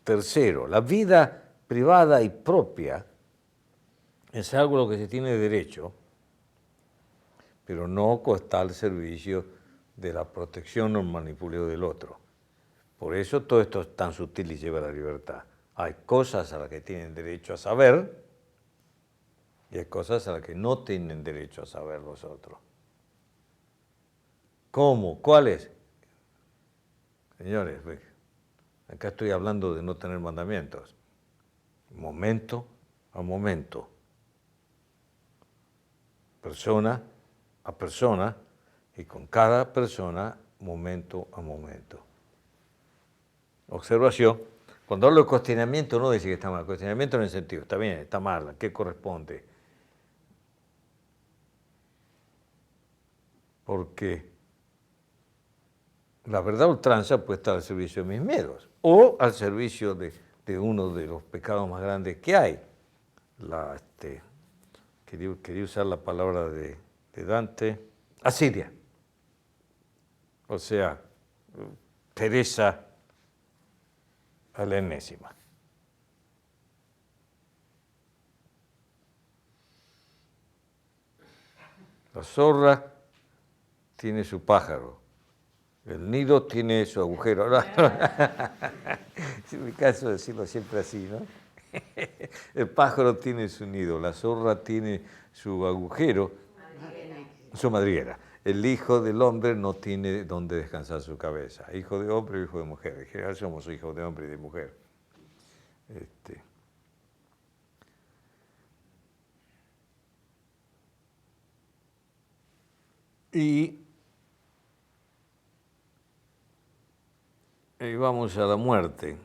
Tercero, la vida privada y propia es algo a lo que se tiene derecho, pero no está al servicio de la protección o el manipuleo del otro. Por eso todo esto es tan sutil y lleva a la libertad. Hay cosas a las que tienen derecho a saber y hay cosas a las que no tienen derecho a saber los otros. ¿Cómo? ¿Cuáles? Señores, acá estoy hablando de no tener mandamientos. Momento a momento. Persona a persona y con cada persona momento a momento. Observación. Cuando hablo de cuestionamiento no dice que está mal. Cuestionamiento en el sentido, está bien, está mal, ¿a qué corresponde? Porque la verdad ultranza puede estar al servicio de mis miedos o al servicio de uno de los pecados más grandes que hay. Quería usar la palabra de Dante, asidia. O sea, Teresa a la enésima. La zorra tiene su pájaro, el nido tiene su agujero. No, es mi caso decirlo siempre así, ¿no? El pájaro tiene su nido, la zorra tiene su agujero, su madriguera. El hijo del hombre no tiene donde descansar su cabeza. Hijo de hombre o hijo de mujer. En general somos hijos de hombre y de mujer. Y vamos a la muerte.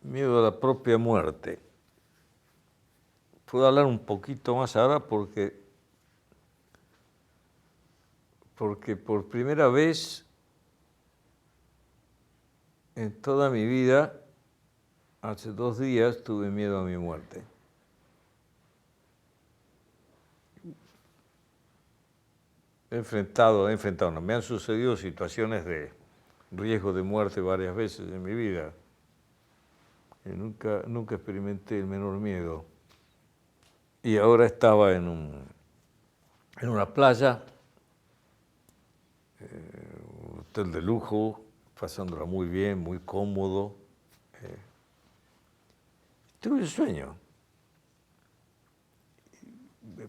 Miedo a la propia muerte. Puedo hablar un poquito más ahora porque por primera vez en toda mi vida, hace 2 días, tuve miedo a mi muerte. No, me han sucedido situaciones de riesgo de muerte varias veces en mi vida. Y nunca experimenté el menor miedo. Y ahora estaba en una playa, un hotel de lujo, pasándola muy bien, muy cómodo. Tuve un sueño.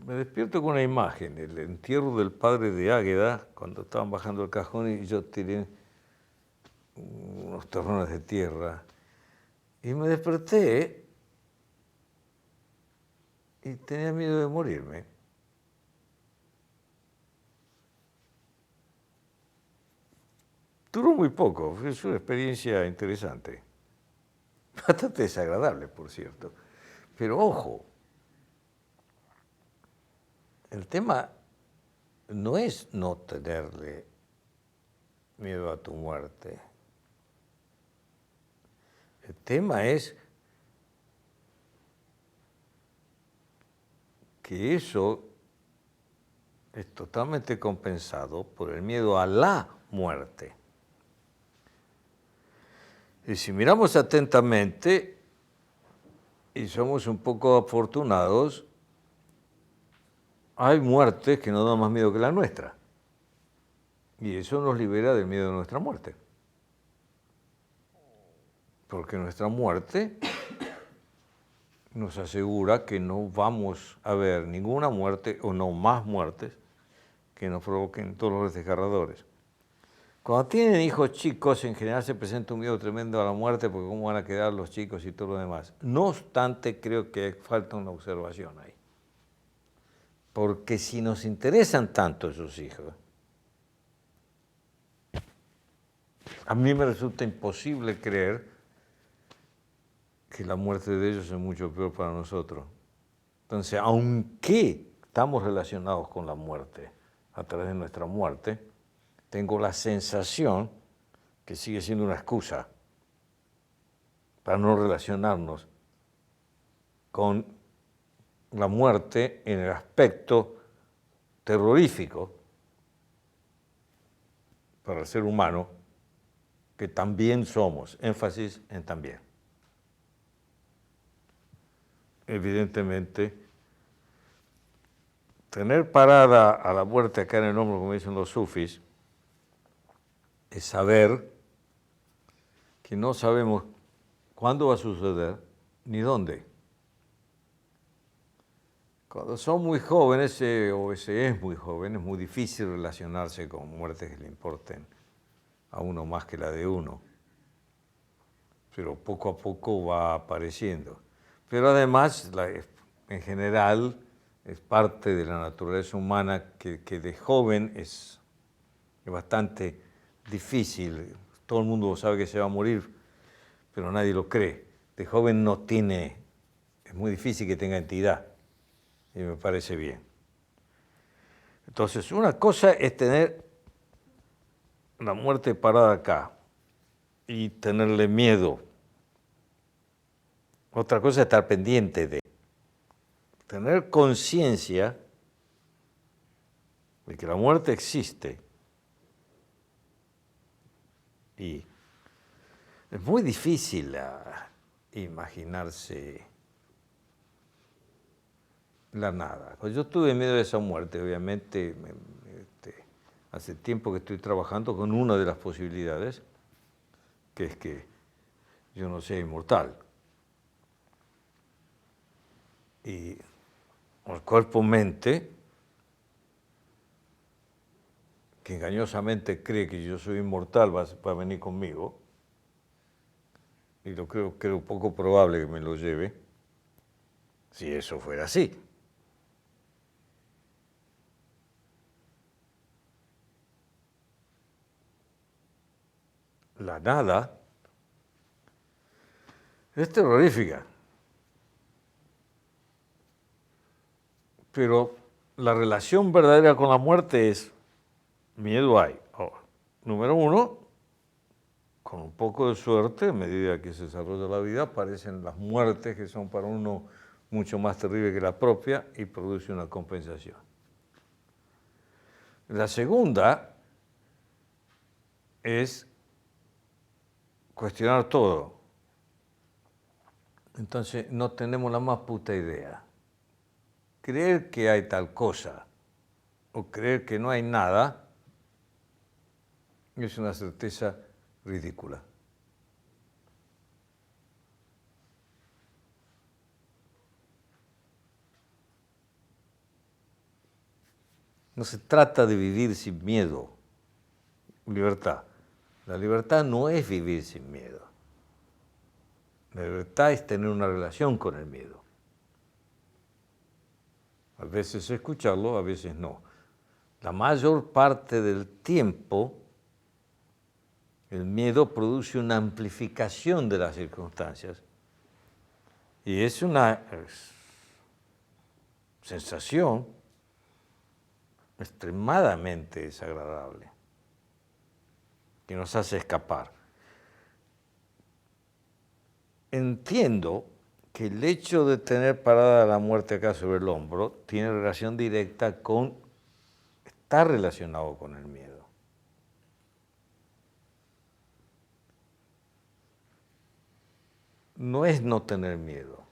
Me despierto con una imagen, el entierro del padre de Águeda, cuando estaban bajando el cajón y yo tiré unos terrones de tierra. Y me desperté y tenía miedo de morirme. Duró muy poco, fue una experiencia interesante. Bastante desagradable, por cierto. Pero ojo, el tema no es no tenerle miedo a tu muerte. El tema es que eso es totalmente compensado por el miedo a la muerte. Y si miramos atentamente, y somos un poco afortunados, hay muertes que nos dan más miedo que la nuestra. Y eso nos libera del miedo de nuestra muerte. Porque nuestra muerte nos asegura que no vamos a ver ninguna muerte o no más muertes que nos provoquen dolores desgarradores. Cuando tienen hijos chicos, en general se presenta un miedo tremendo a la muerte porque cómo van a quedar los chicos y todo lo demás. No obstante, creo que falta una observación ahí. Porque si nos interesan tanto esos hijos, a mí me resulta imposible creer que la muerte de ellos es mucho peor para nosotros. Entonces, aunque estamos relacionados con la muerte a través de nuestra muerte, tengo la sensación que sigue siendo una excusa para no relacionarnos con la muerte en el aspecto terrorífico para el ser humano, que también somos, énfasis en también. Evidentemente, tener parada a la muerte acá en el hombro, como dicen los sufis, es saber que no sabemos cuándo va a suceder ni dónde. Cuando son muy jóvenes, o se es muy joven, es muy difícil relacionarse con muertes que le importen a uno más que la de uno. Pero poco a poco va apareciendo. Pero además, en general, es parte de la naturaleza humana que de joven es bastante difícil. Todo el mundo sabe que se va a morir, pero nadie lo cree. De joven no tiene, es muy difícil que tenga entidad, y me parece bien. Entonces, una cosa es tener la muerte parada acá y tenerle miedo. Otra cosa es estar pendiente de tener conciencia de que la muerte existe. Y es muy difícil imaginarse la nada. Pues yo tuve miedo de esa muerte, obviamente, hace tiempo que estoy trabajando con una de las posibilidades, que es que yo no sea inmortal. Y el cuerpo-mente, que engañosamente cree que yo soy inmortal, va a venir conmigo, y lo creo poco probable que me lo lleve, si eso fuera así. La nada es terrorífica, pero la relación verdadera con la muerte es miedo hay. Ahora, número uno, con un poco de suerte, a medida que se desarrolla la vida, aparecen las muertes que son para uno mucho más terribles que la propia y produce una compensación. La segunda es cuestionar todo. Entonces no tenemos la más puta idea. Creer que hay tal cosa o creer que no hay nada es una certeza ridícula. No se trata de vivir sin miedo, libertad. La libertad no es vivir sin miedo. La libertad es tener una relación con el miedo. A veces escucharlo, a veces no. La mayor parte del tiempo, el miedo produce una amplificación de las circunstancias y es una sensación extremadamente desagradable que nos hace escapar. Entiendo que el hecho de tener parada la muerte acá sobre el hombro tiene relación directa con, está relacionado con el miedo. No es no tener miedo,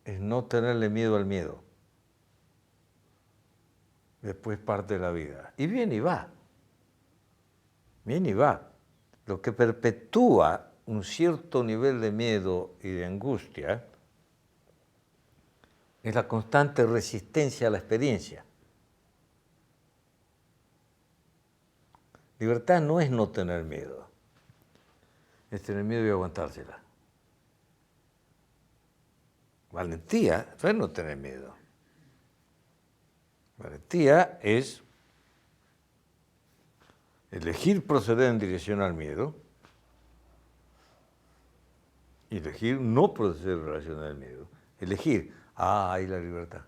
es no tenerle miedo al miedo. Después parte de la vida. Y viene y va. Viene y va. Lo que perpetúa un cierto nivel de miedo y de angustia es la constante resistencia a la experiencia. Libertad no es no tener miedo, es tener miedo y aguantársela. Valentía no es no tener miedo. Valentía es elegir proceder en dirección al miedo y elegir no proceder en relación al miedo. Elegir, ahí la libertad.